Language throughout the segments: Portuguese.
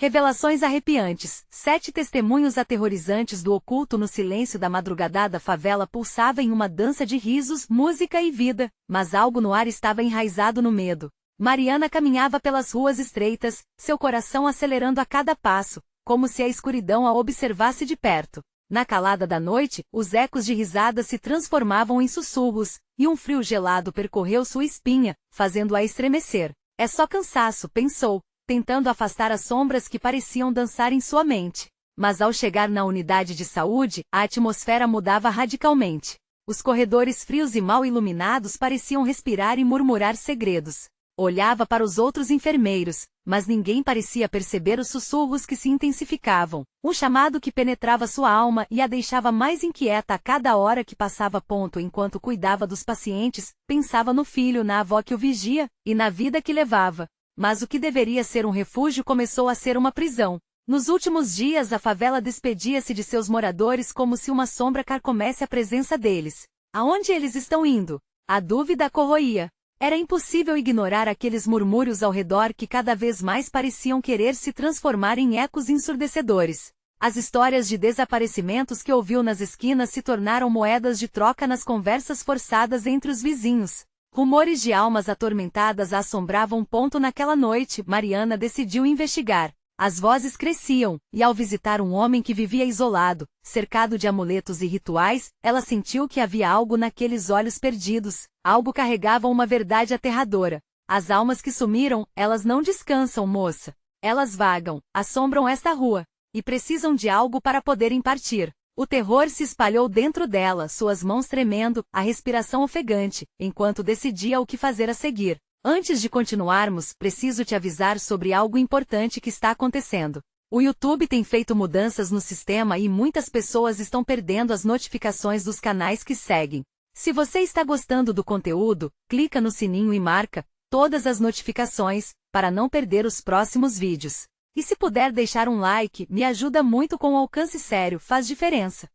Revelações arrepiantes. 7 testemunhos aterrorizantes do oculto no silêncio da madrugada. A favela pulsava em uma dança de risos, música e vida, mas algo no ar estava enraizado no medo. Mariana caminhava pelas ruas estreitas, seu coração acelerando a cada passo, como se a escuridão a observasse de perto. Na calada da noite, os ecos de risadas se transformavam em sussurros, e um frio gelado percorreu sua espinha, fazendo-a estremecer. É só cansaço, pensou, tentando afastar as sombras que pareciam dançar em sua mente. Mas ao chegar na unidade de saúde, a atmosfera mudava radicalmente. Os corredores frios e mal iluminados pareciam respirar e murmurar segredos. Olhava para os outros enfermeiros, mas ninguém parecia perceber os sussurros que se intensificavam. Um chamado que penetrava sua alma e a deixava mais inquieta a cada hora que passava. Enquanto cuidava dos pacientes, pensava no filho, na avó que o vigia, e na vida que levava. Mas o que deveria ser um refúgio começou a ser uma prisão. Nos últimos dias a favela despedia-se de seus moradores como se uma sombra carcomesse a presença deles. Aonde eles estão indo? A dúvida a corroía. Era impossível ignorar aqueles murmúrios ao redor que cada vez mais pareciam querer se transformar em ecos ensurdecedores. As histórias de desaparecimentos que ouviu nas esquinas se tornaram moedas de troca nas conversas forçadas entre os vizinhos. Rumores de almas atormentadas a assombravam. Naquela noite, Mariana decidiu investigar. As vozes cresciam, e ao visitar um homem que vivia isolado, cercado de amuletos e rituais, ela sentiu que havia algo naqueles olhos perdidos, algo carregava uma verdade aterradora. As almas que sumiram, elas não descansam, moça. Elas vagam, assombram esta rua, e precisam de algo para poderem partir. O terror se espalhou dentro dela, suas mãos tremendo, a respiração ofegante, enquanto decidia o que fazer a seguir. Antes de continuarmos, preciso te avisar sobre algo importante que está acontecendo. O YouTube tem feito mudanças no sistema e muitas pessoas estão perdendo as notificações dos canais que seguem. Se você está gostando do conteúdo, clica no sininho e marca todas as notificações, para não perder os próximos vídeos. E se puder deixar um like, me ajuda muito com o alcance, sério, faz diferença.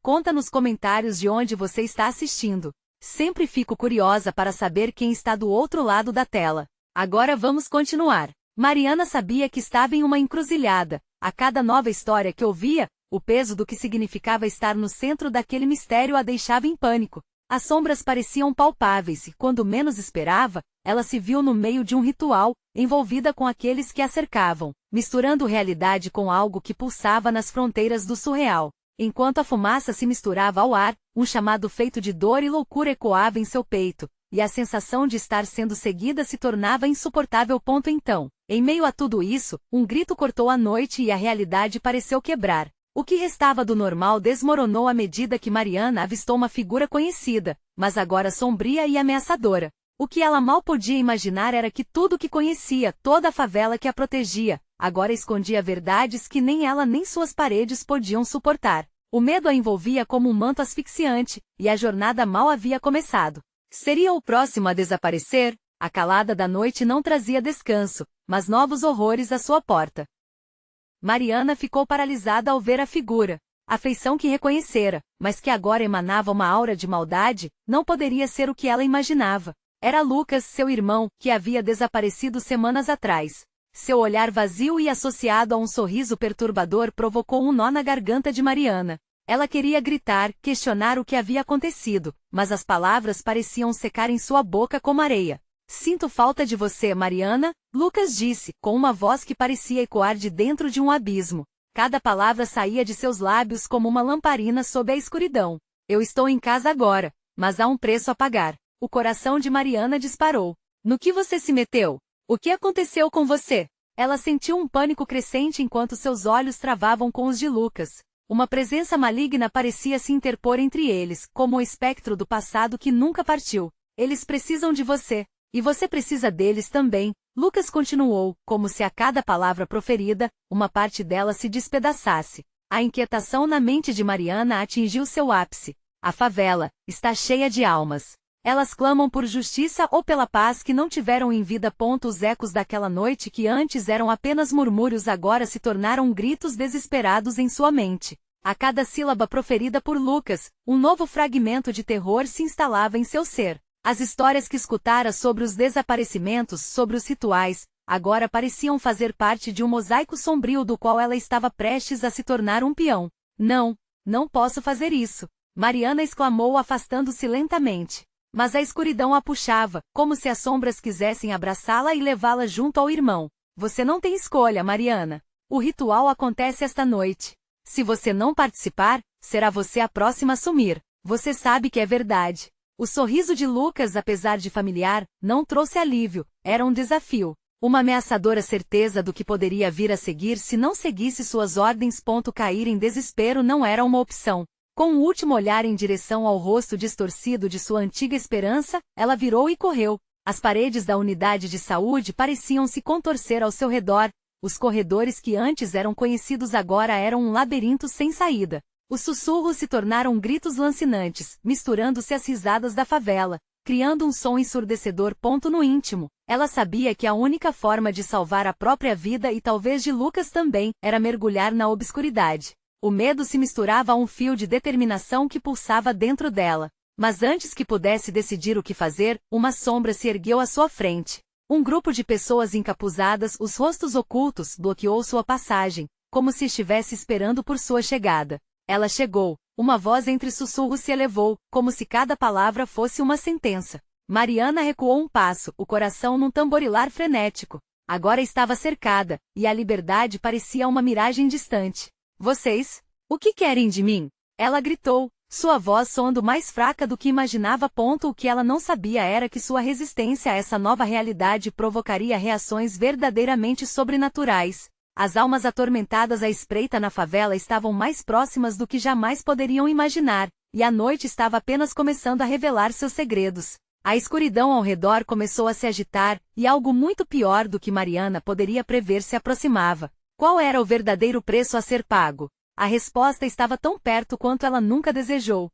Conta nos comentários de onde você está assistindo. Sempre fico curiosa para saber quem está do outro lado da tela. Agora vamos continuar. Mariana sabia que estava em uma encruzilhada. A cada nova história que ouvia, o peso do que significava estar no centro daquele mistério a deixava em pânico. As sombras pareciam palpáveis e, quando menos esperava, ela se viu no meio de um ritual, envolvida com aqueles que a cercavam, misturando realidade com algo que pulsava nas fronteiras do surreal. Enquanto a fumaça se misturava ao ar, um chamado feito de dor e loucura ecoava em seu peito, e a sensação de estar sendo seguida se tornava insuportável. Então, em meio a tudo isso, um grito cortou a noite e a realidade pareceu quebrar. O que restava do normal desmoronou à medida que Mariana avistou uma figura conhecida, mas agora sombria e ameaçadora. O que ela mal podia imaginar era que tudo que conhecia, toda a favela que a protegia, agora escondia verdades que nem ela nem suas paredes podiam suportar. O medo a envolvia como um manto asfixiante, e a jornada mal havia começado. Seria o próximo a desaparecer? A calada da noite não trazia descanso, mas novos horrores à sua porta. Mariana ficou paralisada ao ver a figura. A feição que reconhecera, mas que agora emanava uma aura de maldade, não poderia ser o que ela imaginava. Era Lucas, seu irmão, que havia desaparecido semanas atrás. Seu olhar vazio e associado a um sorriso perturbador provocou um nó na garganta de Mariana. Ela queria gritar, questionar o que havia acontecido, mas as palavras pareciam secar em sua boca como areia. Sinto falta de você, Mariana, Lucas disse, com uma voz que parecia ecoar de dentro de um abismo. Cada palavra saía de seus lábios como uma lamparina sob a escuridão. Eu estou em casa agora, mas há um preço a pagar. O coração de Mariana disparou. No que você se meteu? O que aconteceu com você? Ela sentiu um pânico crescente enquanto seus olhos travavam com os de Lucas. Uma presença maligna parecia se interpor entre eles, como o espectro do passado que nunca partiu. Eles precisam de você. E você precisa deles também, Lucas continuou, como se a cada palavra proferida, uma parte dela se despedaçasse. A inquietação na mente de Mariana atingiu seu ápice. A favela está cheia de almas. Elas clamam por justiça ou pela paz que não tiveram em vida. Os ecos daquela noite que antes eram apenas murmúrios agora se tornaram gritos desesperados em sua mente. A cada sílaba proferida por Lucas, um novo fragmento de terror se instalava em seu ser. As histórias que escutara sobre os desaparecimentos, sobre os rituais, agora pareciam fazer parte de um mosaico sombrio do qual ela estava prestes a se tornar um peão. Não, não posso fazer isso, Mariana exclamou afastando-se lentamente. Mas a escuridão a puxava, como se as sombras quisessem abraçá-la e levá-la junto ao irmão. Você não tem escolha, Mariana. O ritual acontece esta noite. Se você não participar, será você a próxima a sumir. Você sabe que é verdade. O sorriso de Lucas, apesar de familiar, não trouxe alívio, era um desafio. Uma ameaçadora certeza do que poderia vir a seguir se não seguisse suas ordens. Cair em desespero não era uma opção. Com um último olhar em direção ao rosto distorcido de sua antiga esperança, ela virou e correu. As paredes da unidade de saúde pareciam se contorcer ao seu redor. Os corredores que antes eram conhecidos agora eram um labirinto sem saída. Os sussurros se tornaram gritos lancinantes, misturando-se às risadas da favela, criando um som ensurdecedor. No íntimo, ela sabia que a única forma de salvar a própria vida e talvez de Lucas também, era mergulhar na obscuridade. O medo se misturava a um fio de determinação que pulsava dentro dela. Mas antes que pudesse decidir o que fazer, uma sombra se ergueu à sua frente. Um grupo de pessoas encapuzadas, os rostos ocultos, bloqueou sua passagem, como se estivesse esperando por sua chegada. Ela chegou. Uma voz entre sussurros se elevou, como se cada palavra fosse uma sentença. Mariana recuou um passo, o coração num tamborilar frenético. Agora estava cercada, e a liberdade parecia uma miragem distante. Vocês? O que querem de mim? Ela gritou, sua voz soando mais fraca do que imaginava. O que ela não sabia era que sua resistência a essa nova realidade provocaria reações verdadeiramente sobrenaturais. As almas atormentadas à espreita na favela estavam mais próximas do que jamais poderiam imaginar, e a noite estava apenas começando a revelar seus segredos. A escuridão ao redor começou a se agitar, e algo muito pior do que Mariana poderia prever se aproximava. Qual era o verdadeiro preço a ser pago? A resposta estava tão perto quanto ela nunca desejou.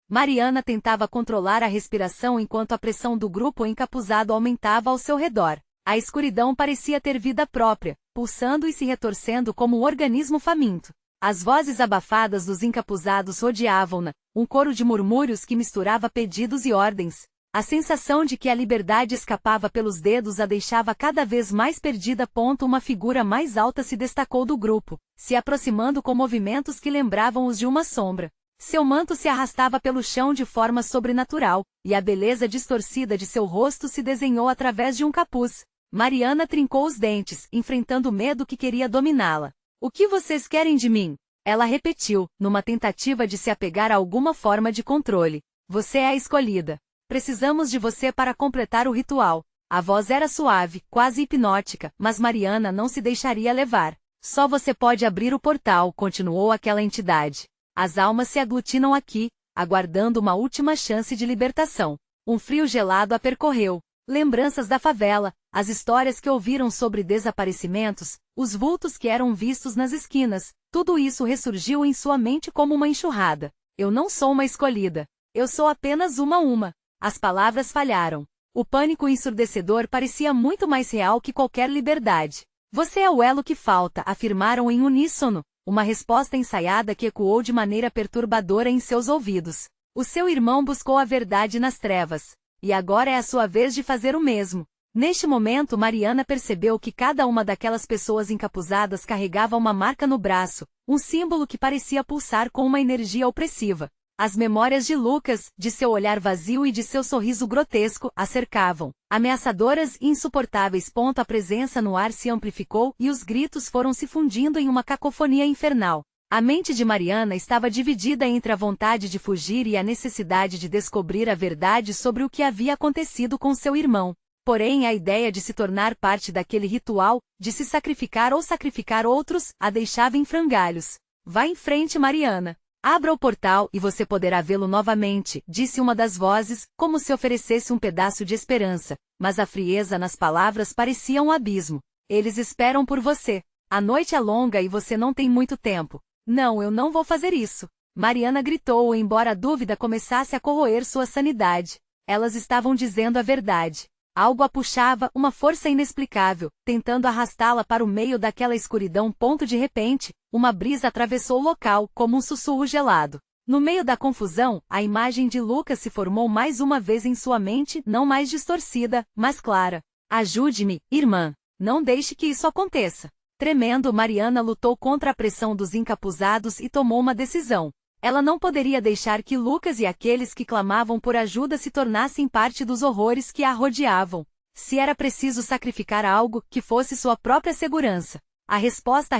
Mariana tentava controlar a respiração enquanto a pressão do grupo encapuzado aumentava ao seu redor. A escuridão parecia ter vida própria, pulsando e se retorcendo como um organismo faminto. As vozes abafadas dos encapuzados rodeavam-na, um coro de murmúrios que misturava pedidos e ordens. A sensação de que a liberdade escapava pelos dedos a deixava cada vez mais perdida. Uma figura mais alta se destacou do grupo, se aproximando com movimentos que lembravam os de uma sombra. Seu manto se arrastava pelo chão de forma sobrenatural, e a beleza distorcida de seu rosto se desenhou através de um capuz. Mariana trincou os dentes, enfrentando o medo que queria dominá-la. O que vocês querem de mim? Ela repetiu, numa tentativa de se apegar a alguma forma de controle. Você é a escolhida. Precisamos de você para completar o ritual. A voz era suave, quase hipnótica, mas Mariana não se deixaria levar. Só você pode abrir o portal, continuou aquela entidade. As almas se aglutinam aqui, aguardando uma última chance de libertação. Um frio gelado a percorreu. Lembranças da favela, as histórias que ouviram sobre desaparecimentos, os vultos que eram vistos nas esquinas, tudo isso ressurgiu em sua mente como uma enxurrada. Eu não sou uma escolhida. Eu sou apenas uma. As palavras falharam. O pânico ensurdecedor parecia muito mais real que qualquer liberdade. Você é o elo que falta, afirmaram em uníssono, uma resposta ensaiada que ecoou de maneira perturbadora em seus ouvidos. O seu irmão buscou a verdade nas trevas. E agora é a sua vez de fazer o mesmo. Neste momento Mariana percebeu que cada uma daquelas pessoas encapuzadas carregava uma marca no braço, um símbolo que parecia pulsar com uma energia opressiva. As memórias de Lucas, de seu olhar vazio e de seu sorriso grotesco, a cercavam. Ameaçadoras e insuportáveis. A presença no ar se amplificou e os gritos foram se fundindo em uma cacofonia infernal. A mente de Mariana estava dividida entre a vontade de fugir e a necessidade de descobrir a verdade sobre o que havia acontecido com seu irmão. Porém, a ideia de se tornar parte daquele ritual, de se sacrificar ou sacrificar outros, a deixava em frangalhos. Vá em frente, Mariana. Abra o portal e você poderá vê-lo novamente, disse uma das vozes, como se oferecesse um pedaço de esperança, mas a frieza nas palavras parecia um abismo. Eles esperam por você. A noite é longa e você não tem muito tempo. Não, eu não vou fazer isso. Mariana gritou, embora a dúvida começasse a corroer sua sanidade. Elas estavam dizendo a verdade. Algo a puxava, uma força inexplicável, tentando arrastá-la para o meio daquela escuridão. De repente, uma brisa atravessou o local, como um sussurro gelado. No meio da confusão, a imagem de Lucas se formou mais uma vez em sua mente, não mais distorcida, mas clara. Ajude-me, irmã. Não deixe que isso aconteça. Tremendo, Mariana lutou contra a pressão dos encapuzados e tomou uma decisão. Ela não poderia deixar que Lucas e aqueles que clamavam por ajuda se tornassem parte dos horrores que a rodeavam. Se era preciso sacrificar algo, que fosse sua própria segurança. A resposta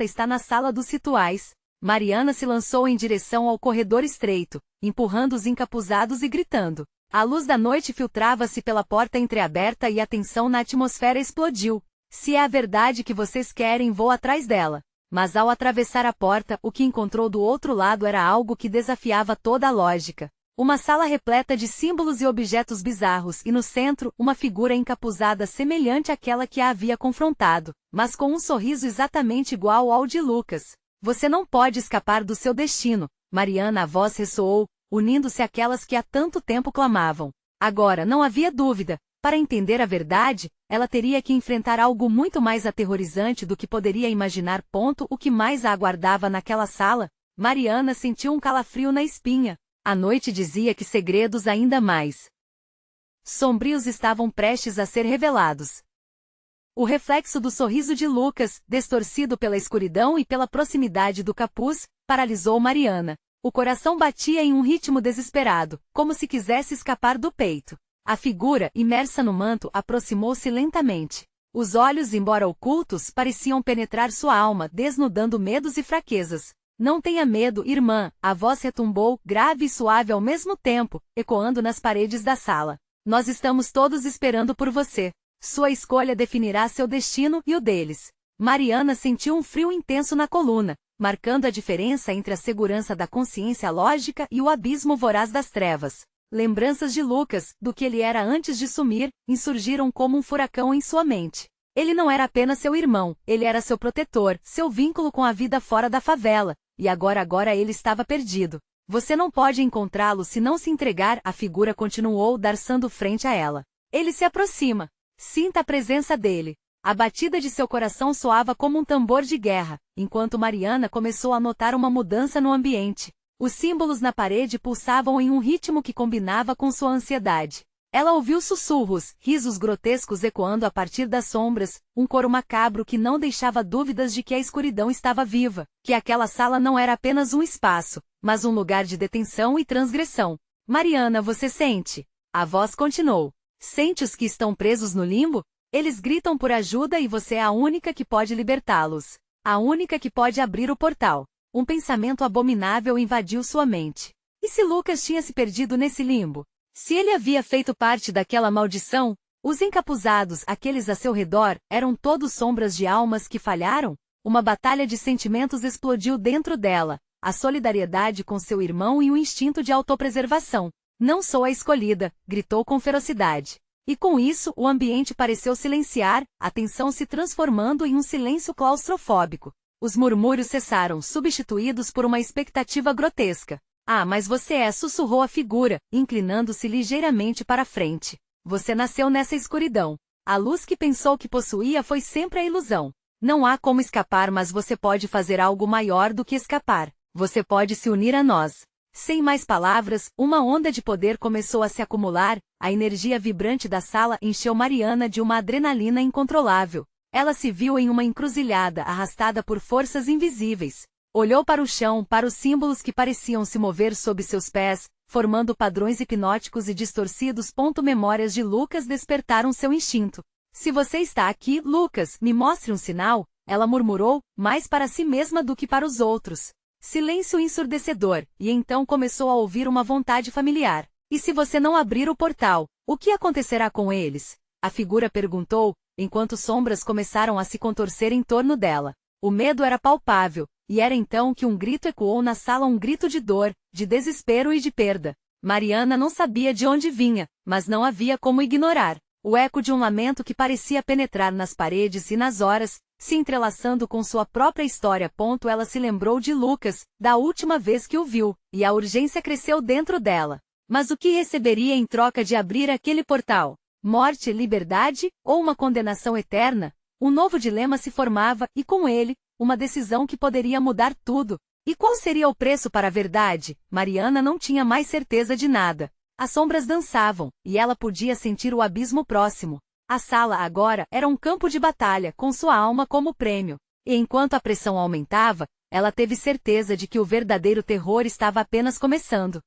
está na sala dos rituais. Mariana se lançou em direção ao corredor estreito, empurrando os encapuzados e gritando. A luz da noite filtrava-se pela porta entreaberta e a tensão na atmosfera explodiu. Se é a verdade que vocês querem, vou atrás dela. Mas ao atravessar a porta, o que encontrou do outro lado era algo que desafiava toda a lógica. Uma sala repleta de símbolos e objetos bizarros e no centro, uma figura encapuzada semelhante àquela que a havia confrontado, mas com um sorriso exatamente igual ao de Lucas. Você não pode escapar do seu destino. Mariana, a voz ressoou, unindo-se àquelas que há tanto tempo clamavam. Agora não havia dúvida. Para entender a verdade, ela teria que enfrentar algo muito mais aterrorizante do que poderia imaginar. O que mais a aguardava naquela sala? Mariana sentiu um calafrio na espinha. A noite dizia que segredos ainda mais sombrios estavam prestes a ser revelados. O reflexo do sorriso de Lucas, distorcido pela escuridão e pela proximidade do capuz, paralisou Mariana. O coração batia em um ritmo desesperado, como se quisesse escapar do peito. A figura, imersa no manto, aproximou-se lentamente. Os olhos, embora ocultos, pareciam penetrar sua alma, desnudando medos e fraquezas. Não tenha medo, irmã, a voz retumbou, grave e suave ao mesmo tempo, ecoando nas paredes da sala. Nós estamos todos esperando por você. Sua escolha definirá seu destino e o deles. Mariana sentiu um frio intenso na coluna, marcando a diferença entre a segurança da consciência lógica e o abismo voraz das trevas. Lembranças de Lucas, do que ele era antes de sumir, insurgiram como um furacão em sua mente. Ele não era apenas seu irmão, ele era seu protetor, seu vínculo com a vida fora da favela, e agora ele estava perdido. Você não pode encontrá-lo se não se entregar, a figura continuou dançando frente a ela. Ele se aproxima. Sinta a presença dele. A batida de seu coração soava como um tambor de guerra, enquanto Mariana começou a notar uma mudança no ambiente. Os símbolos na parede pulsavam em um ritmo que combinava com sua ansiedade. Ela ouviu sussurros, risos grotescos ecoando a partir das sombras, um coro macabro que não deixava dúvidas de que a escuridão estava viva, que aquela sala não era apenas um espaço, mas um lugar de detenção e transgressão. Mariana, você sente? A voz continuou. Sente os que estão presos no limbo? Eles gritam por ajuda e você é a única que pode libertá-los. A única que pode abrir o portal. Um pensamento abominável invadiu sua mente. E se Lucas tinha se perdido nesse limbo? Se ele havia feito parte daquela maldição? Os encapuzados, aqueles a seu redor, eram todos sombras de almas que falharam? Uma batalha de sentimentos explodiu dentro dela. A solidariedade com seu irmão e o instinto de autopreservação. Não sou a escolhida, gritou com ferocidade. E com isso, o ambiente pareceu silenciar, a tensão se transformando em um silêncio claustrofóbico. Os murmúrios cessaram, substituídos por uma expectativa grotesca. Ah, mas você é, sussurrou a figura, inclinando-se ligeiramente para a frente. Você nasceu nessa escuridão. A luz que pensou que possuía foi sempre a ilusão. Não há como escapar, mas você pode fazer algo maior do que escapar. Você pode se unir a nós. Sem mais palavras, uma onda de poder começou a se acumular, a energia vibrante da sala encheu Mariana de uma adrenalina incontrolável. Ela se viu em uma encruzilhada arrastada por forças invisíveis. Olhou para o chão, para os símbolos que pareciam se mover sob seus pés, formando padrões hipnóticos e distorcidos. Memórias de Lucas despertaram seu instinto. Se você está aqui, Lucas, me mostre um sinal, ela murmurou, mais para si mesma do que para os outros. Silêncio ensurdecedor, e então começou a ouvir uma vontade familiar. E se você não abrir o portal, o que acontecerá com eles? A figura perguntou, enquanto sombras começaram a se contorcer em torno dela. O medo era palpável, e era então que um grito ecoou na sala, um grito de dor, de desespero e de perda. Mariana não sabia de onde vinha, mas não havia como ignorar. O eco de um lamento que parecia penetrar nas paredes e nas horas, se entrelaçando com sua própria história. Ela se lembrou de Lucas, da última vez que o viu, e a urgência cresceu dentro dela. Mas o que receberia em troca de abrir aquele portal? Morte, liberdade, ou uma condenação eterna? Um novo dilema se formava, e com ele, uma decisão que poderia mudar tudo. E qual seria o preço para a verdade? Mariana não tinha mais certeza de nada. As sombras dançavam, e ela podia sentir o abismo próximo. A sala agora era um campo de batalha, com sua alma como prêmio. E enquanto a pressão aumentava, ela teve certeza de que o verdadeiro terror estava apenas começando.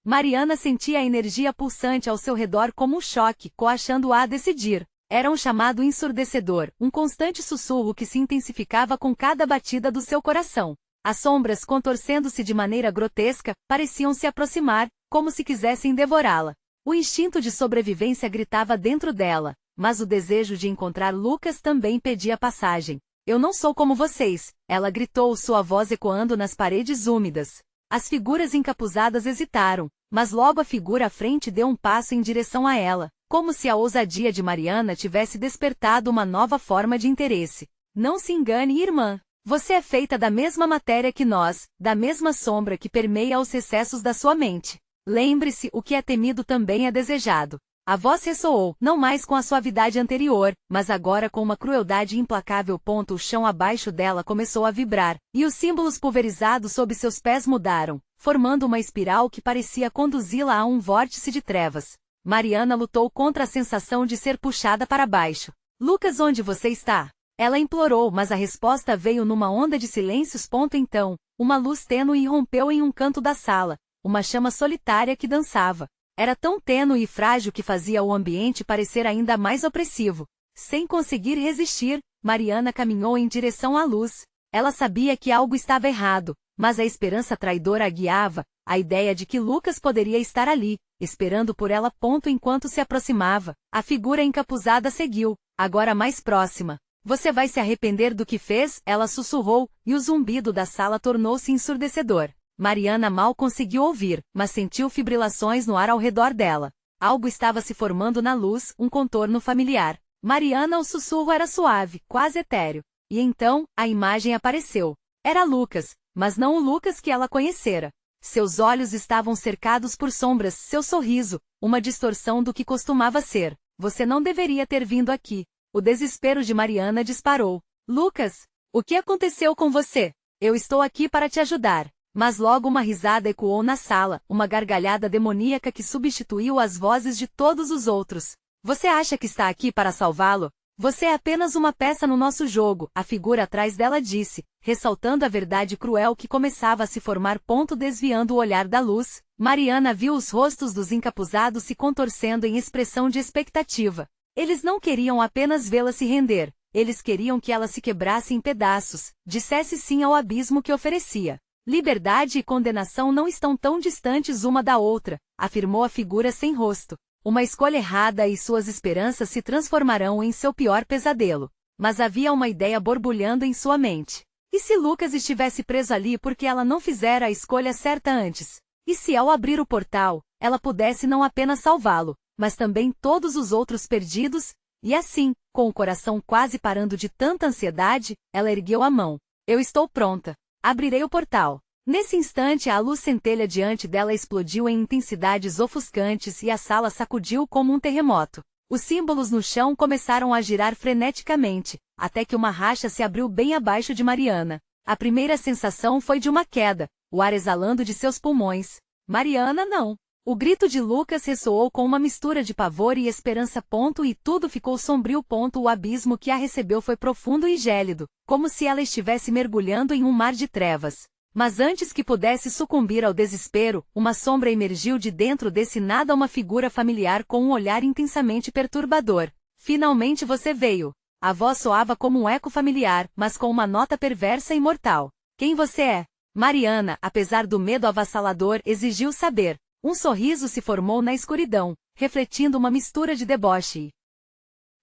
Mariana sentia a energia pulsante ao seu redor como um choque, coaxando-a a decidir. Era um chamado ensurdecedor, um constante sussurro que se intensificava com cada batida do seu coração. As sombras, contorcendo-se de maneira grotesca, pareciam se aproximar, como se quisessem devorá-la. O instinto de sobrevivência gritava dentro dela, mas o desejo de encontrar Lucas também pedia passagem. Eu não sou como vocês, ela gritou, sua voz ecoando nas paredes úmidas. As figuras encapuzadas hesitaram, mas logo a figura à frente deu um passo em direção a ela, como se a ousadia de Mariana tivesse despertado uma nova forma de interesse. Não se engane, irmã. Você é feita da mesma matéria que nós, da mesma sombra que permeia os recessos da sua mente. Lembre-se, o que é temido também é desejado. A voz ressoou, não mais com a suavidade anterior, mas agora com uma crueldade implacável. O chão abaixo dela começou a vibrar, e os símbolos pulverizados sob seus pés mudaram, formando uma espiral que parecia conduzi-la a um vórtice de trevas. Mariana lutou contra a sensação de ser puxada para baixo. Lucas, onde você está? Ela implorou, mas a resposta veio numa onda de silêncios. Então, uma luz tênue irrompeu em um canto da sala, uma chama solitária que dançava. Era tão tênue e frágil que fazia o ambiente parecer ainda mais opressivo. Sem conseguir resistir, Mariana caminhou em direção à luz. Ela sabia que algo estava errado, mas a esperança traidora a guiava, a ideia de que Lucas poderia estar ali, esperando por ela. Enquanto se aproximava, a figura encapuzada seguiu, agora mais próxima. Você vai se arrepender do que fez, ela sussurrou, e o zumbido da sala tornou-se ensurdecedor. Mariana mal conseguiu ouvir, mas sentiu fibrilações no ar ao redor dela. Algo estava se formando na luz, um contorno familiar. Mariana, o sussurro era suave, quase etéreo. E então, a imagem apareceu. Era Lucas, mas não o Lucas que ela conhecera. Seus olhos estavam cercados por sombras, seu sorriso, uma distorção do que costumava ser. Você não deveria ter vindo aqui. O desespero de Mariana disparou. Lucas, o que aconteceu com você? Eu estou aqui para te ajudar. Mas logo uma risada ecoou na sala, uma gargalhada demoníaca que substituiu as vozes de todos os outros. Você acha que está aqui para salvá-lo? Você é apenas uma peça no nosso jogo, a figura atrás dela disse, ressaltando a verdade cruel que começava a se formar. Desviando o olhar da luz, Mariana viu os rostos dos encapuzados se contorcendo em expressão de expectativa. Eles não queriam apenas vê-la se render, eles queriam que ela se quebrasse em pedaços, dissesse sim ao abismo que oferecia. Liberdade e condenação não estão tão distantes uma da outra, afirmou a figura sem rosto. Uma escolha errada e suas esperanças se transformarão em seu pior pesadelo. Mas havia uma ideia borbulhando em sua mente. E se Lucas estivesse preso ali porque ela não fizera a escolha certa antes? E se ao abrir o portal, ela pudesse não apenas salvá-lo, mas também todos os outros perdidos? E assim, com o coração quase parando de tanta ansiedade, ela ergueu a mão. Eu estou pronta. Abrirei o portal. Nesse instante a luz centelha diante dela explodiu em intensidades ofuscantes e a sala sacudiu como um terremoto. Os símbolos no chão começaram a girar freneticamente, até que uma racha se abriu bem abaixo de Mariana. A primeira sensação foi de uma queda, o ar exalando de seus pulmões. Mariana não. O grito de Lucas ressoou com uma mistura de pavor e esperança. E tudo ficou sombrio. O abismo que a recebeu foi profundo e gélido, como se ela estivesse mergulhando em um mar de trevas. Mas antes que pudesse sucumbir ao desespero, uma sombra emergiu de dentro desse nada, uma figura familiar com um olhar intensamente perturbador. Finalmente você veio. A voz soava como um eco familiar, mas com uma nota perversa e mortal. Quem você é? Mariana, apesar do medo avassalador, exigiu saber. Um sorriso se formou na escuridão, refletindo uma mistura de deboche e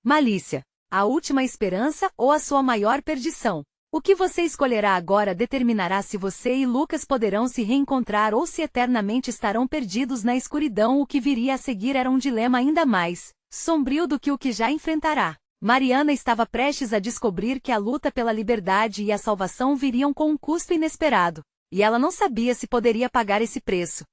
malícia. A última esperança ou a sua maior perdição? O que você escolherá agora determinará se você e Lucas poderão se reencontrar ou se eternamente estarão perdidos na escuridão. O que viria a seguir era um dilema ainda mais sombrio do que o que já enfrentará. Mariana estava prestes a descobrir que a luta pela liberdade e a salvação viriam com um custo inesperado, e ela não sabia se poderia pagar esse preço.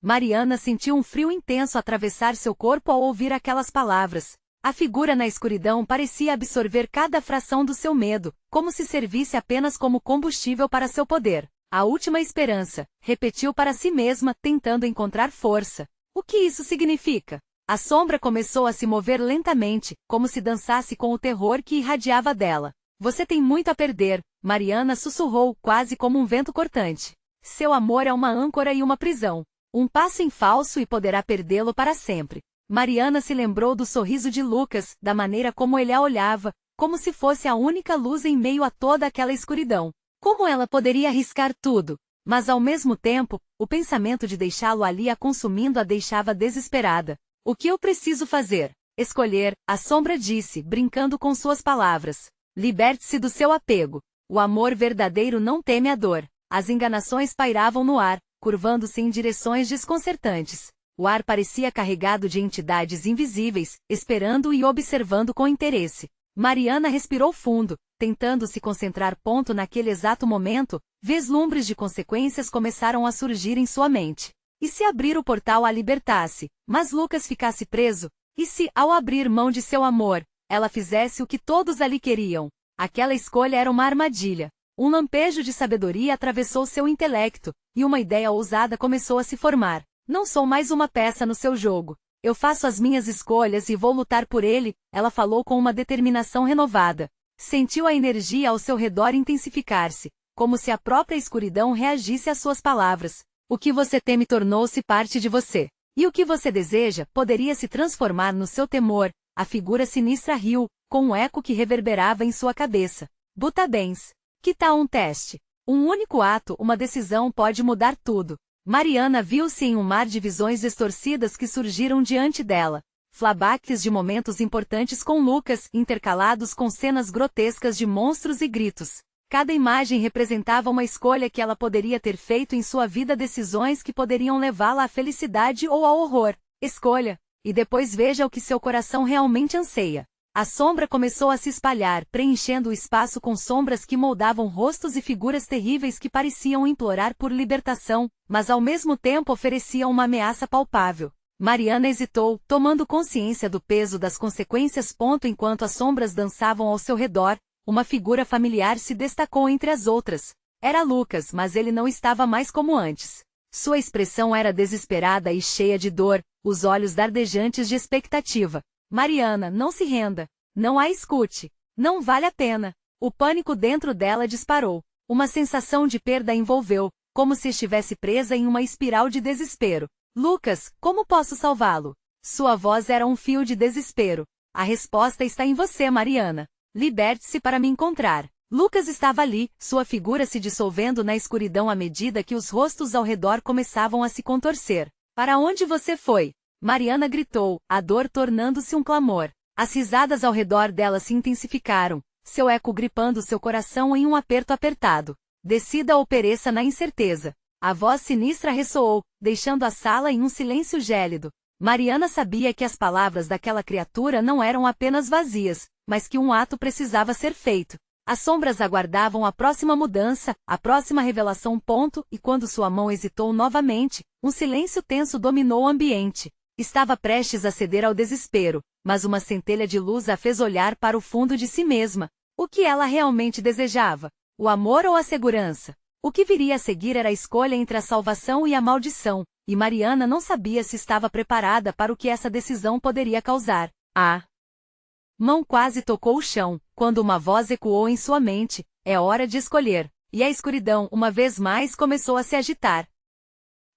Mariana sentiu um frio intenso atravessar seu corpo ao ouvir aquelas palavras. A figura na escuridão parecia absorver cada fração do seu medo, como se servisse apenas como combustível para seu poder. A última esperança, repetiu para si mesma, tentando encontrar força. O que isso significa? A sombra começou a se mover lentamente, como se dançasse com o terror que irradiava dela. Você tem muito a perder, Mariana sussurrou, quase como um vento cortante. Seu amor é uma âncora e uma prisão. Um passo em falso e poderá perdê-lo para sempre. Mariana se lembrou do sorriso de Lucas, da maneira como ele a olhava, como se fosse a única luz em meio a toda aquela escuridão. Como ela poderia arriscar tudo? Mas ao mesmo tempo, o pensamento de deixá-lo ali a consumindo a deixava desesperada. O que eu preciso fazer? Escolher, a sombra disse, brincando com suas palavras. Liberte-se do seu apego. O amor verdadeiro não teme a dor. As enganações pairavam no ar, curvando-se em direções desconcertantes. O ar parecia carregado de entidades invisíveis, esperando e observando com interesse. Mariana respirou fundo, tentando se concentrar. Naquele exato momento, vislumbres de consequências começaram a surgir em sua mente. E se abrir o portal a libertasse, mas Lucas ficasse preso? E se, ao abrir mão de seu amor, ela fizesse o que todos ali queriam? Aquela escolha era uma armadilha. Um lampejo de sabedoria atravessou seu intelecto, e uma ideia ousada começou a se formar. Não sou mais uma peça no seu jogo. Eu faço as minhas escolhas e vou lutar por ele, ela falou com uma determinação renovada. Sentiu a energia ao seu redor intensificar-se, como se a própria escuridão reagisse às suas palavras. O que você teme tornou-se parte de você. E o que você deseja poderia se transformar no seu temor. A figura sinistra riu, com um eco que reverberava em sua cabeça. Parabéns. Que tal um teste? Um único ato, uma decisão pode mudar tudo. Mariana viu-se em um mar de visões distorcidas que surgiram diante dela. Flashbacks de momentos importantes com Lucas, intercalados com cenas grotescas de monstros e gritos. Cada imagem representava uma escolha que ela poderia ter feito em sua vida, decisões que poderiam levá-la à felicidade ou ao horror. Escolha, e depois veja o que seu coração realmente anseia. A sombra começou a se espalhar, preenchendo o espaço com sombras que moldavam rostos e figuras terríveis que pareciam implorar por libertação, mas ao mesmo tempo ofereciam uma ameaça palpável. Mariana hesitou, tomando consciência do peso das consequências. Enquanto as sombras dançavam ao seu redor, uma figura familiar se destacou entre as outras. Era Lucas, mas ele não estava mais como antes. Sua expressão era desesperada e cheia de dor, os olhos dardejantes de expectativa. Mariana, não se renda. Não a escute. Não vale a pena. O pânico dentro dela disparou. Uma sensação de perda envolveu, como se estivesse presa em uma espiral de desespero. Lucas, como posso salvá-lo? Sua voz era um fio de desespero. A resposta está em você, Mariana. Liberte-se para me encontrar. Lucas estava ali, sua figura se dissolvendo na escuridão à medida que os rostos ao redor começavam a se contorcer. Para onde você foi? Mariana gritou, a dor tornando-se um clamor. As risadas ao redor dela se intensificaram, seu eco gripando seu coração em um aperto apertado. Decida ou pereça na incerteza. A voz sinistra ressoou, deixando a sala em um silêncio gélido. Mariana sabia que as palavras daquela criatura não eram apenas vazias, mas que um ato precisava ser feito. As sombras aguardavam a próxima mudança, a próxima revelação. E quando sua mão hesitou novamente, um silêncio tenso dominou o ambiente. Estava prestes a ceder ao desespero, mas uma centelha de luz a fez olhar para o fundo de si mesma. O que ela realmente desejava? O amor ou a segurança? O que viria a seguir era a escolha entre a salvação e a maldição, e Mariana não sabia se estava preparada para o que essa decisão poderia causar. A mão quase tocou o chão, quando uma voz ecoou em sua mente, é hora de escolher, e a escuridão, uma vez mais, começou a se agitar.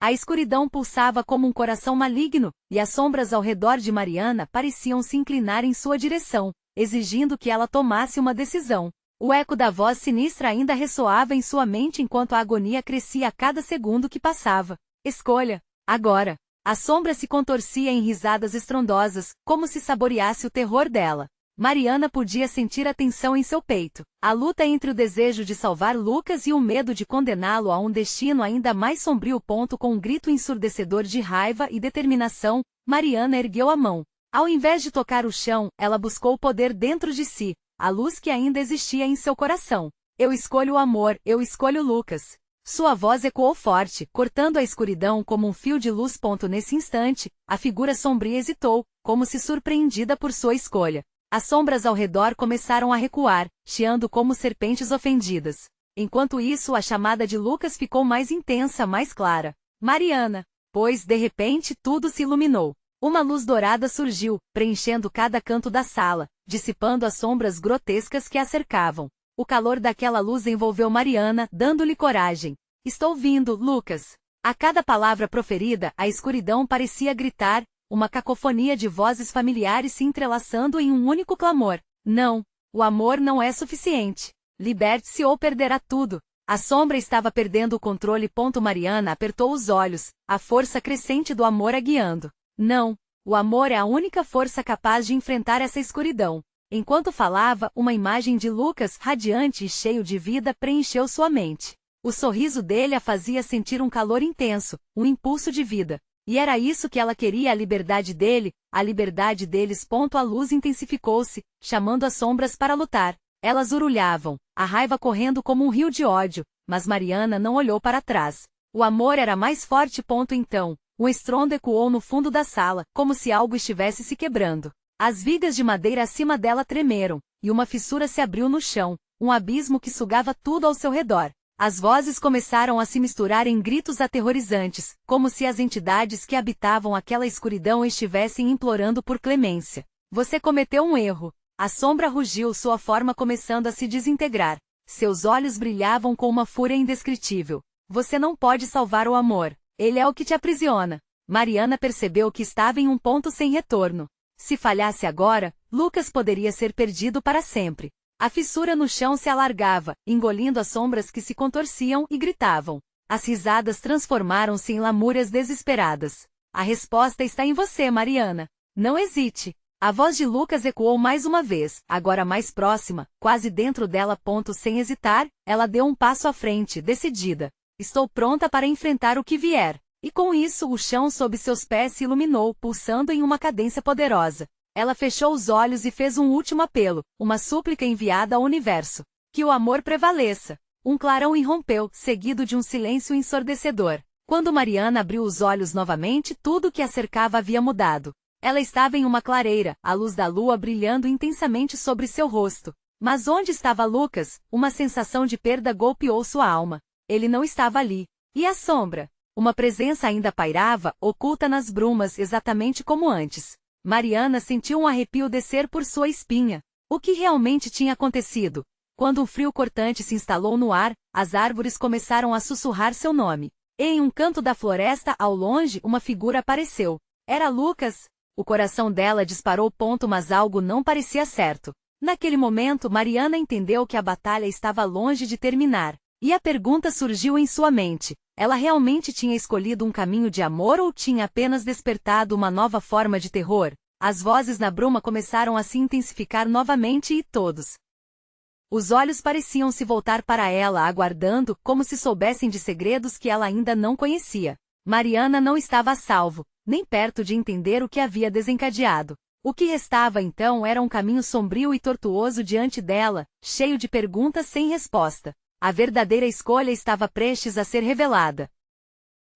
A escuridão pulsava como um coração maligno, e as sombras ao redor de Mariana pareciam se inclinar em sua direção, exigindo que ela tomasse uma decisão. O eco da voz sinistra ainda ressoava em sua mente enquanto a agonia crescia a cada segundo que passava. Escolha, agora. A sombra se contorcia em risadas estrondosas, como se saboreasse o terror dela. Mariana podia sentir a tensão em seu peito. A luta entre o desejo de salvar Lucas e o medo de condená-lo a um destino ainda mais sombrio. Com um grito ensurdecedor de raiva e determinação, Mariana ergueu a mão. Ao invés de tocar o chão, ela buscou o poder dentro de si, a luz que ainda existia em seu coração. Eu escolho o amor, eu escolho Lucas. Sua voz ecoou forte, cortando a escuridão como um fio de luz. Nesse instante, a figura sombria hesitou, como se surpreendida por sua escolha. As sombras ao redor começaram a recuar, chiando como serpentes ofendidas. Enquanto isso, a chamada de Lucas ficou mais intensa, mais clara. Mariana! Pois, de repente, tudo se iluminou. Uma luz dourada surgiu, preenchendo cada canto da sala, dissipando as sombras grotescas que a cercavam. O calor daquela luz envolveu Mariana, dando-lhe coragem. Estou vindo, Lucas. A cada palavra proferida, a escuridão parecia gritar, uma cacofonia de vozes familiares se entrelaçando em um único clamor. Não, o amor não é suficiente. Liberte-se ou perderá tudo. A sombra estava perdendo o controle. Mariana apertou os olhos, a força crescente do amor a guiando. Não, o amor é a única força capaz de enfrentar essa escuridão. Enquanto falava, uma imagem de Lucas, radiante e cheio de vida, preencheu sua mente. O sorriso dele a fazia sentir um calor intenso, um impulso de vida. E era isso que ela queria, a liberdade dele, a liberdade deles. A luz intensificou-se, chamando as sombras para lutar. Elas urulhavam, a raiva correndo como um rio de ódio, mas Mariana não olhou para trás. O amor era mais forte. Então, um estrondo ecoou no fundo da sala, como se algo estivesse se quebrando. As vigas de madeira acima dela tremeram, e uma fissura se abriu no chão, um abismo que sugava tudo ao seu redor. As vozes começaram a se misturar em gritos aterrorizantes, como se as entidades que habitavam aquela escuridão estivessem implorando por clemência. Você cometeu um erro. A sombra rugiu, sua forma começando a se desintegrar. Seus olhos brilhavam com uma fúria indescritível. Você não pode salvar o amor. Ele é o que te aprisiona. Mariana percebeu que estava em um ponto sem retorno. Se falhasse agora, Lucas poderia ser perdido para sempre. A fissura no chão se alargava, engolindo as sombras que se contorciam e gritavam. As risadas transformaram-se em lamúrias desesperadas. A resposta está em você, Mariana. Não hesite. A voz de Lucas ecoou mais uma vez, agora mais próxima, quase dentro dela. Sem hesitar, ela deu um passo à frente, decidida. Estou pronta para enfrentar o que vier. E com isso o chão sob seus pés se iluminou, pulsando em uma cadência poderosa. Ela fechou os olhos e fez um último apelo, uma súplica enviada ao universo. Que o amor prevaleça. Um clarão irrompeu, seguido de um silêncio ensurdecedor. Quando Mariana abriu os olhos novamente, tudo que a cercava havia mudado. Ela estava em uma clareira, a luz da lua brilhando intensamente sobre seu rosto. Mas onde estava Lucas? Uma sensação de perda golpeou sua alma. Ele não estava ali. E a sombra? Uma presença ainda pairava, oculta nas brumas, exatamente como antes. Mariana sentiu um arrepio descer por sua espinha. O que realmente tinha acontecido? Quando um frio cortante se instalou no ar, as árvores começaram a sussurrar seu nome. E em um canto da floresta, ao longe, uma figura apareceu. Era Lucas. O coração dela disparou. Mas algo não parecia certo. Naquele momento, Mariana entendeu que a batalha estava longe de terminar. E a pergunta surgiu em sua mente. Ela realmente tinha escolhido um caminho de amor ou tinha apenas despertado uma nova forma de terror? As vozes na bruma começaram a se intensificar novamente e todos. Os olhos pareciam se voltar para ela, aguardando, como se soubessem de segredos que ela ainda não conhecia. Mariana não estava a salvo, nem perto de entender o que havia desencadeado. O que restava então era um caminho sombrio e tortuoso diante dela, cheio de perguntas sem resposta. A verdadeira escolha estava prestes a ser revelada.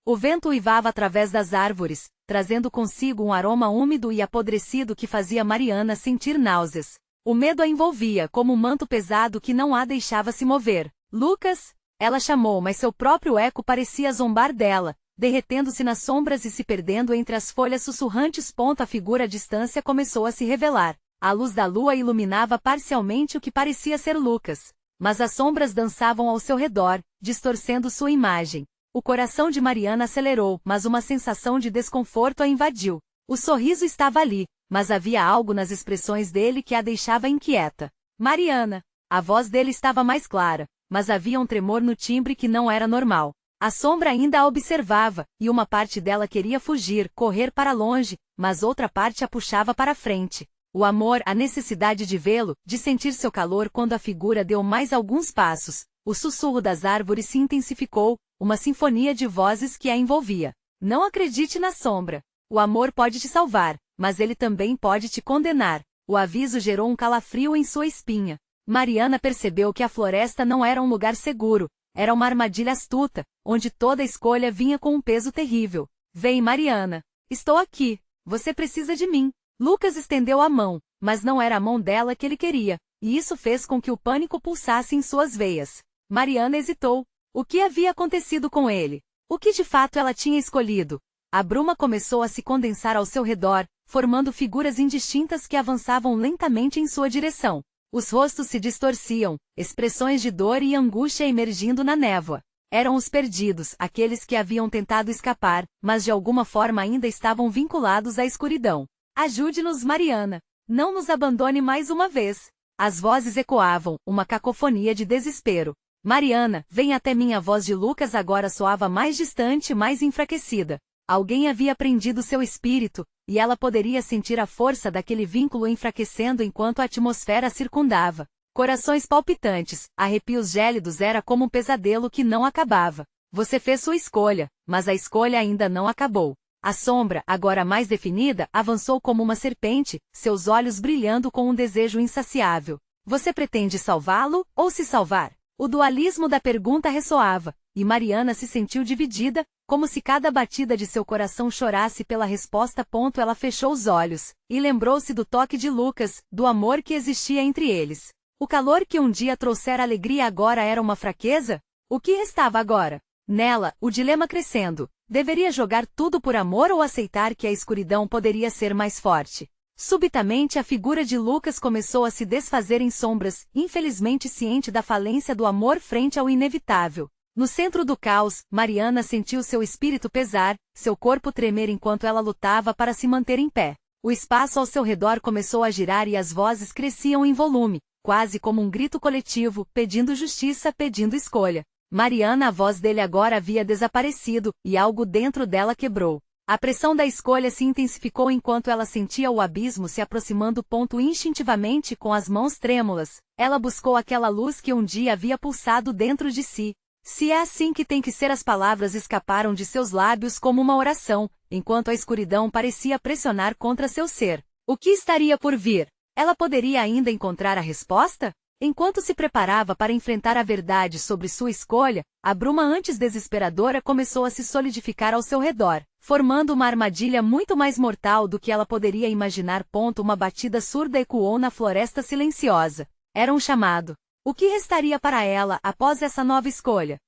O vento uivava através das árvores, trazendo consigo um aroma úmido e apodrecido que fazia Mariana sentir náuseas. O medo a envolvia como um manto pesado que não a deixava se mover. Lucas? Ela chamou, mas seu próprio eco parecia zombar dela, derretendo-se nas sombras e se perdendo entre as folhas sussurrantes. A figura à distância começou a se revelar. A luz da lua iluminava parcialmente o que parecia ser Lucas. Mas as sombras dançavam ao seu redor, distorcendo sua imagem. O coração de Mariana acelerou, mas uma sensação de desconforto a invadiu. O sorriso estava ali, mas havia algo nas expressões dele que a deixava inquieta. Mariana! A voz dele estava mais clara, mas havia um tremor no timbre que não era normal. A sombra ainda a observava, e uma parte dela queria fugir, correr para longe, mas outra parte a puxava para frente. O amor, a necessidade de vê-lo, de sentir seu calor. Quando a figura deu mais alguns passos, o sussurro das árvores se intensificou, uma sinfonia de vozes que a envolvia. Não acredite na sombra. O amor pode te salvar, mas ele também pode te condenar. O aviso gerou um calafrio em sua espinha. Mariana percebeu que a floresta não era um lugar seguro, era uma armadilha astuta, onde toda escolha vinha com um peso terrível. Vem, Mariana. Estou aqui. Você precisa de mim. Lucas estendeu a mão, mas não era a mão dela que ele queria, e isso fez com que o pânico pulsasse em suas veias. Mariana hesitou. O que havia acontecido com ele? O que de fato ela tinha escolhido? A bruma começou a se condensar ao seu redor, formando figuras indistintas que avançavam lentamente em sua direção. Os rostos se distorciam, expressões de dor e angústia emergindo na névoa. Eram os perdidos, aqueles que haviam tentado escapar, mas de alguma forma ainda estavam vinculados à escuridão. Ajude-nos, Mariana! Não nos abandone mais uma vez! As vozes ecoavam, uma cacofonia de desespero. Mariana, vem até mim. A voz de Lucas agora soava mais distante, mais enfraquecida. Alguém havia prendido seu espírito, e ela poderia sentir a força daquele vínculo enfraquecendo enquanto a atmosfera a circundava. Corações palpitantes, arrepios gélidos, era como um pesadelo que não acabava. Você fez sua escolha, mas a escolha ainda não acabou. A sombra, agora mais definida, avançou como uma serpente, seus olhos brilhando com um desejo insaciável. Você pretende salvá-lo, ou se salvar? O dualismo da pergunta ressoava, e Mariana se sentiu dividida, como se cada batida de seu coração chorasse pela resposta. Ela fechou os olhos, e lembrou-se do toque de Lucas, do amor que existia entre eles. O calor que um dia trouxera alegria agora era uma fraqueza? O que restava agora? Nela, o dilema crescendo. Deveria jogar tudo por amor ou aceitar que a escuridão poderia ser mais forte? Subitamente a figura de Lucas começou a se desfazer em sombras, infelizmente ciente da falência do amor frente ao inevitável. No centro do caos, Mariana sentiu seu espírito pesar, seu corpo tremer enquanto ela lutava para se manter em pé. O espaço ao seu redor começou a girar e as vozes cresciam em volume, quase como um grito coletivo, pedindo justiça, pedindo escolha. Mariana, a voz dele agora havia desaparecido, e algo dentro dela quebrou. A pressão da escolha se intensificou enquanto ela sentia o abismo se aproximando. Instintivamente, com as mãos trêmulas, ela buscou aquela luz que um dia havia pulsado dentro de si. Se é assim que tem que ser, as palavras escaparam de seus lábios como uma oração, enquanto a escuridão parecia pressionar contra seu ser. O que estaria por vir? Ela poderia ainda encontrar a resposta? Enquanto se preparava para enfrentar a verdade sobre sua escolha, a bruma antes desesperadora começou a se solidificar ao seu redor, formando uma armadilha muito mais mortal do que ela poderia imaginar. Uma batida surda ecoou na floresta silenciosa. Era um chamado. O que restaria para ela após essa nova escolha?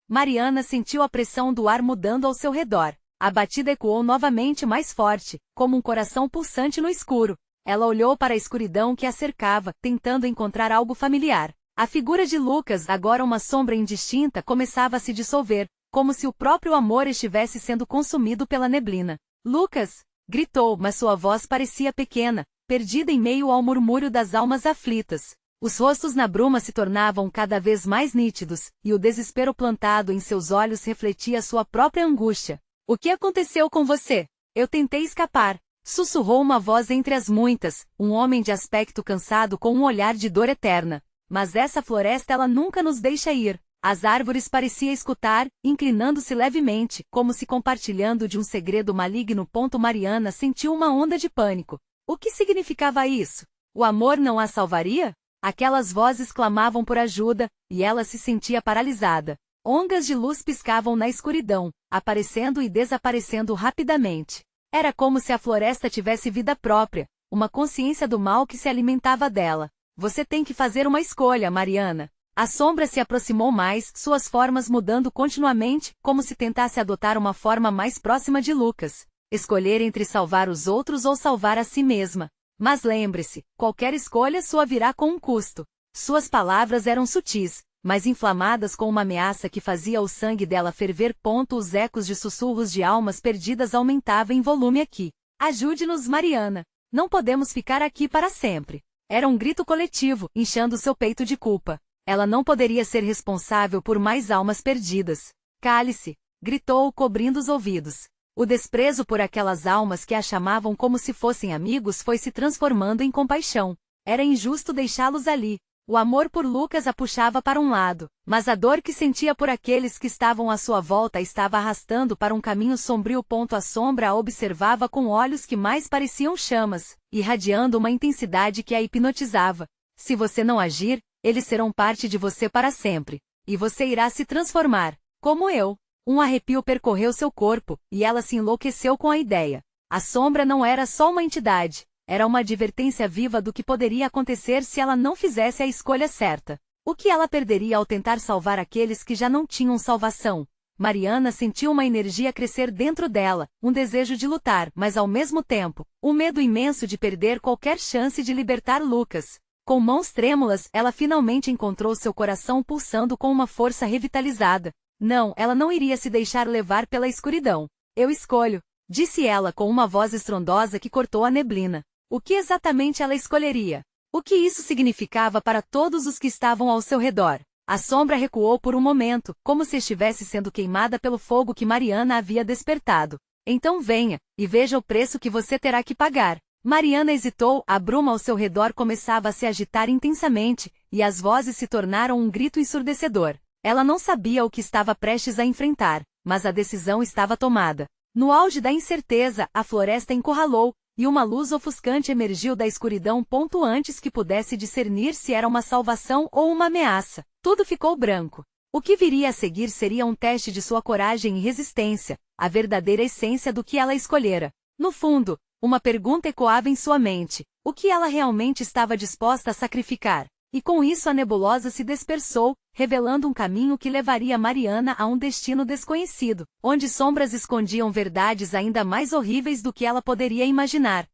Mariana sentiu a pressão do ar mudando ao seu redor. A batida ecoou novamente mais forte, como um coração pulsante no escuro. Ela olhou para a escuridão que a cercava, tentando encontrar algo familiar. A figura de Lucas, agora uma sombra indistinta, começava a se dissolver, como se o próprio amor estivesse sendo consumido pela neblina. Lucas! Gritou, mas sua voz parecia pequena, perdida em meio ao murmúrio das almas aflitas. Os rostos na bruma se tornavam cada vez mais nítidos, e o desespero plantado em seus olhos refletia sua própria angústia. O que aconteceu com você? Eu tentei escapar. Sussurrou uma voz entre as muitas, um homem de aspecto cansado com um olhar de dor eterna. Mas essa floresta, ela nunca nos deixa ir. As árvores pareciam escutar, inclinando-se levemente, como se compartilhando de um segredo maligno. Mariana sentiu uma onda de pânico. O que significava isso? O amor não a salvaria? Aquelas vozes clamavam por ajuda, e ela se sentia paralisada. Ondas de luz piscavam na escuridão, aparecendo e desaparecendo rapidamente. Era como se a floresta tivesse vida própria, uma consciência do mal que se alimentava dela. Você tem que fazer uma escolha, Mariana. A sombra se aproximou mais, suas formas mudando continuamente, como se tentasse adotar uma forma mais próxima de Lucas. Escolher entre salvar os outros ou salvar a si mesma. Mas lembre-se, qualquer escolha sua virá com um custo. Suas palavras eram sutis, mas inflamadas com uma ameaça que fazia o sangue dela ferver. Os ecos de sussurros de almas perdidas aumentavam em volume aqui. Ajude-nos, Mariana. Não podemos ficar aqui para sempre. Era um grito coletivo, inchando seu peito de culpa. Ela não poderia ser responsável por mais almas perdidas. Cale-se! Gritou, cobrindo os ouvidos. O desprezo por aquelas almas que a chamavam como se fossem amigos foi se transformando em compaixão. Era injusto deixá-los ali. O amor por Lucas a puxava para um lado, mas a dor que sentia por aqueles que estavam à sua volta estava arrastando para um caminho sombrio. A sombra a observava com olhos que mais pareciam chamas, irradiando uma intensidade que a hipnotizava. Se você não agir, eles serão parte de você para sempre, e você irá se transformar, como eu. Um arrepio percorreu seu corpo, e ela se enlouqueceu com a ideia. A sombra não era só uma entidade. Era uma advertência viva do que poderia acontecer se ela não fizesse a escolha certa. O que ela perderia ao tentar salvar aqueles que já não tinham salvação? Mariana sentiu uma energia crescer dentro dela, um desejo de lutar, mas ao mesmo tempo, um medo imenso de perder qualquer chance de libertar Lucas. Com mãos trêmulas, ela finalmente encontrou seu coração pulsando com uma força revitalizada. Não, ela não iria se deixar levar pela escuridão. Eu escolho, disse ela com uma voz estrondosa que cortou a neblina. O que exatamente ela escolheria? O que isso significava para todos os que estavam ao seu redor? A sombra recuou por um momento, como se estivesse sendo queimada pelo fogo que Mariana havia despertado. Então venha, e veja o preço que você terá que pagar. Mariana hesitou, a bruma ao seu redor começava a se agitar intensamente, e as vozes se tornaram um grito ensurdecedor. Ela não sabia o que estava prestes a enfrentar, mas a decisão estava tomada. No auge da incerteza, a floresta encurralou, e uma luz ofuscante emergiu da escuridão antes que pudesse discernir se era uma salvação ou uma ameaça. Tudo ficou branco. O que viria a seguir seria um teste de sua coragem e resistência, a verdadeira essência do que ela escolhera. No fundo, uma pergunta ecoava em sua mente: o que ela realmente estava disposta a sacrificar? E com isso a nebulosa se dispersou, revelando um caminho que levaria Mariana a um destino desconhecido, onde sombras escondiam verdades ainda mais horríveis do que ela poderia imaginar.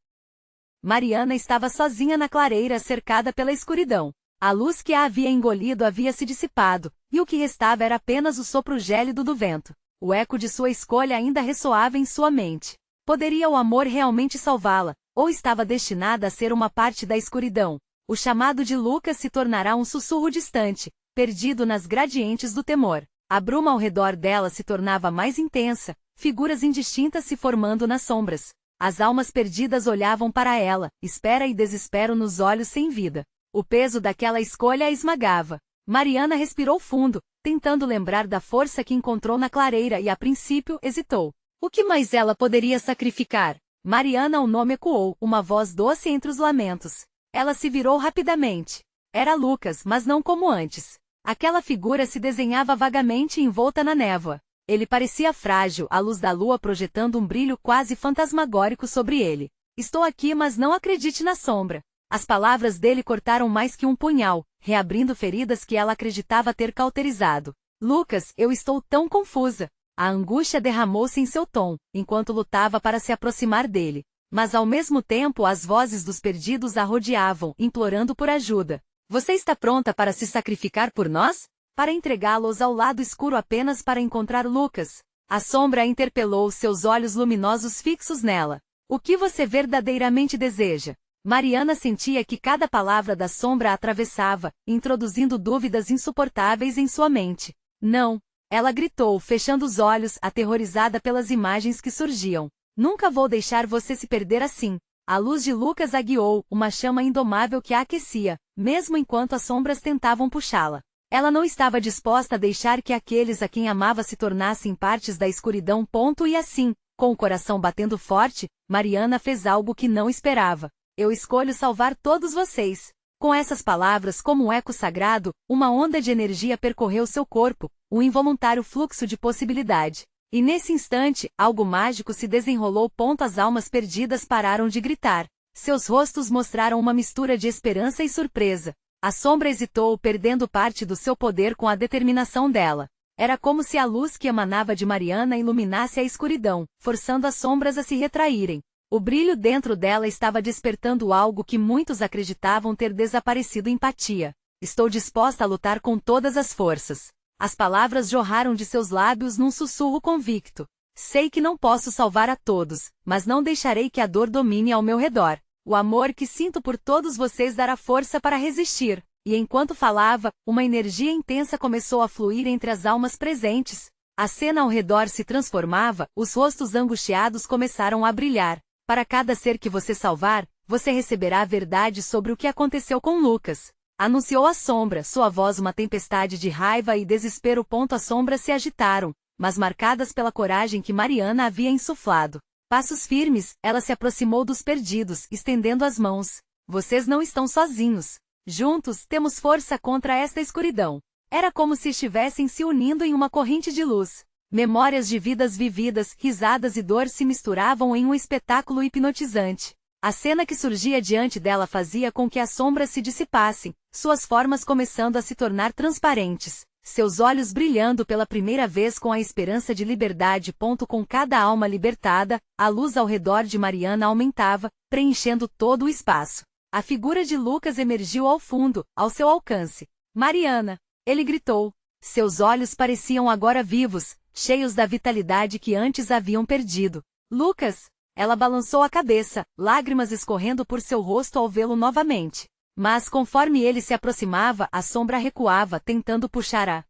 Mariana estava sozinha na clareira, cercada pela escuridão. A luz que a havia engolido havia se dissipado, e o que restava era apenas o sopro gélido do vento. O eco de sua escolha ainda ressoava em sua mente. Poderia o amor realmente salvá-la, ou estava destinada a ser uma parte da escuridão? O chamado de Lucas se tornará um sussurro distante, perdido nas gradientes do temor. A bruma ao redor dela se tornava mais intensa, figuras indistintas se formando nas sombras. As almas perdidas olhavam para ela, espera e desespero nos olhos sem vida. O peso daquela escolha a esmagava. Mariana respirou fundo, tentando lembrar da força que encontrou na clareira e a princípio hesitou. O que mais ela poderia sacrificar? Mariana, o nome ecoou, uma voz doce entre os lamentos. Ela se virou rapidamente. Era Lucas, mas não como antes. Aquela figura se desenhava vagamente envolta na névoa. Ele parecia frágil, a luz da lua projetando um brilho quase fantasmagórico sobre ele. Estou aqui, mas não acredite na sombra. As palavras dele cortaram mais que um punhal, reabrindo feridas que ela acreditava ter cauterizado. Lucas, eu estou tão confusa. A angústia derramou-se em seu tom, enquanto lutava para se aproximar dele. Mas ao mesmo tempo as vozes dos perdidos a rodeavam, implorando por ajuda. Você está pronta para se sacrificar por nós? Para entregá-los ao lado escuro apenas para encontrar Lucas? A sombra a interpelou, seus olhos luminosos fixos nela. O que você verdadeiramente deseja? Mariana sentia que cada palavra da sombra a atravessava, introduzindo dúvidas insuportáveis em sua mente. Não! Ela gritou, fechando os olhos, aterrorizada pelas imagens que surgiam. Nunca vou deixar você se perder assim. A luz de Lucas a guiou, uma chama indomável que a aquecia, mesmo enquanto as sombras tentavam puxá-la. Ela não estava disposta a deixar que aqueles a quem amava se tornassem partes da escuridão. E assim, com o coração batendo forte, Mariana fez algo que não esperava. Eu escolho salvar todos vocês. Com essas palavras como um eco sagrado, uma onda de energia percorreu seu corpo, um involuntário fluxo de possibilidade. E nesse instante, algo mágico se desenrolou. As almas perdidas pararam de gritar. Seus rostos mostraram uma mistura de esperança e surpresa. A sombra hesitou, perdendo parte do seu poder com a determinação dela. Era como se a luz que emanava de Mariana iluminasse a escuridão, forçando as sombras a se retraírem. O brilho dentro dela estava despertando algo que muitos acreditavam ter desaparecido: empatia. Estou disposta a lutar com todas as forças. As palavras jorraram de seus lábios num sussurro convicto. Sei que não posso salvar a todos, mas não deixarei que a dor domine ao meu redor. O amor que sinto por todos vocês dará força para resistir. E enquanto falava, uma energia intensa começou a fluir entre as almas presentes. A cena ao redor se transformava, os rostos angustiados começaram a brilhar. Para cada ser que você salvar, você receberá a verdade sobre o que aconteceu com Lucas. Anunciou a sombra, sua voz uma tempestade de raiva e desespero. As sombras se agitaram, mas marcadas pela coragem que Mariana havia insuflado. Passos firmes, ela se aproximou dos perdidos, estendendo as mãos. Vocês não estão sozinhos. Juntos, temos força contra esta escuridão. Era como se estivessem se unindo em uma corrente de luz. Memórias de vidas vividas, risadas e dor se misturavam em um espetáculo hipnotizante. A cena que surgia diante dela fazia com que as sombras se dissipassem, suas formas começando a se tornar transparentes. seus olhos brilhando pela primeira vez com a esperança de liberdade. Com cada alma libertada, a luz ao redor de Mariana aumentava, preenchendo todo o espaço. A figura de Lucas emergiu ao fundo, ao seu alcance. Mariana! Ele gritou. Seus olhos pareciam agora vivos, cheios da vitalidade que antes haviam perdido. Lucas! Ela balançou a cabeça, lágrimas escorrendo por seu rosto ao vê-lo novamente. Mas conforme ele se aproximava, a sombra recuava, tentando puxar a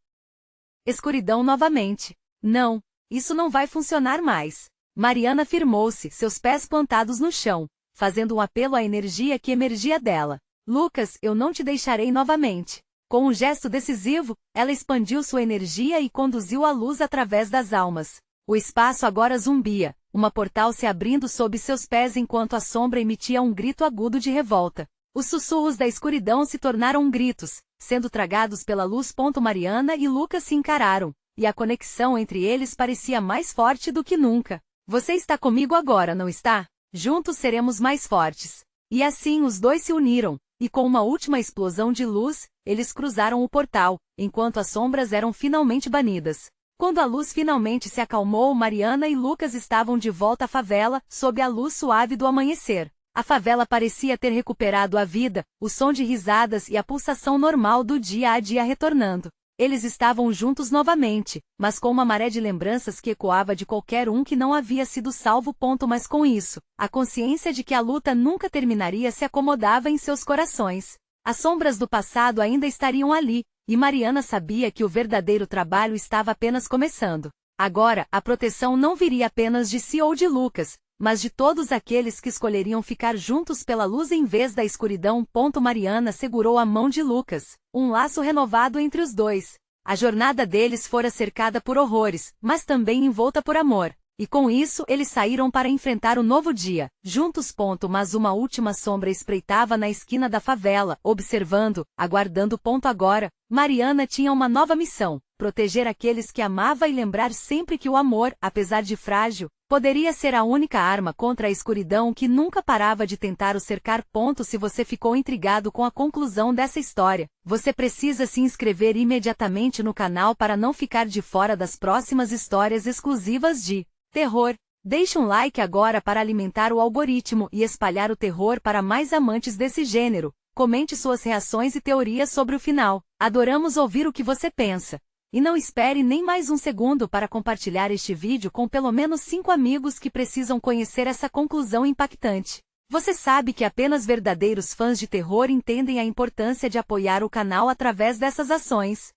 escuridão novamente. Não, isso não vai funcionar mais. Mariana firmou-se, seus pés plantados no chão, fazendo um apelo à energia que emergia dela. Lucas, eu não te deixarei novamente. Com um gesto decisivo, ela expandiu sua energia e conduziu a luz através das almas. O espaço agora zumbia, uma portal se abrindo sob seus pés enquanto a sombra emitia um grito agudo de revolta. Os sussurros da escuridão se tornaram gritos, sendo tragados pela luz. Mariana e Lucas se encararam, e a conexão entre eles parecia mais forte do que nunca. Você está comigo agora, não está? Juntos seremos mais fortes. E assim os dois se uniram, e com uma última explosão de luz, eles cruzaram o portal, enquanto as sombras eram finalmente banidas. Quando a luz finalmente se acalmou, Mariana e Lucas estavam de volta à favela, sob a luz suave do amanhecer. A favela parecia ter recuperado a vida, o som de risadas e a pulsação normal do dia a dia retornando. Eles estavam juntos novamente, mas com uma maré de lembranças que ecoava de qualquer um que não havia sido salvo. Mas com isso, a consciência de que a luta nunca terminaria se acomodava em seus corações. As sombras do passado ainda estariam ali, e Mariana sabia que o verdadeiro trabalho estava apenas começando. Agora, a proteção não viria apenas de si ou de Lucas, mas de todos aqueles que escolheriam ficar juntos pela luz em vez da escuridão. Mariana segurou a mão de Lucas, um laço renovado entre os dois. A jornada deles fora cercada por horrores, mas também envolta por amor. E com isso eles saíram para enfrentar o novo dia, juntos. Mas uma última sombra espreitava na esquina da favela, observando, aguardando. Agora, Mariana tinha uma nova missão: proteger aqueles que amava e lembrar sempre que o amor, apesar de frágil, poderia ser a única arma contra a escuridão que nunca parava de tentar o cercar. Se você ficou intrigado com a conclusão dessa história, você precisa se inscrever imediatamente no canal para não ficar de fora das próximas histórias exclusivas de terror. Deixe um like agora para alimentar o algoritmo e espalhar o terror para mais amantes desse gênero. Comente suas reações e teorias sobre o final. Adoramos ouvir o que você pensa. E não espere nem mais um segundo para compartilhar este vídeo com pelo menos 5 amigos que precisam conhecer essa conclusão impactante. Você sabe que apenas verdadeiros fãs de terror entendem a importância de apoiar o canal através dessas ações.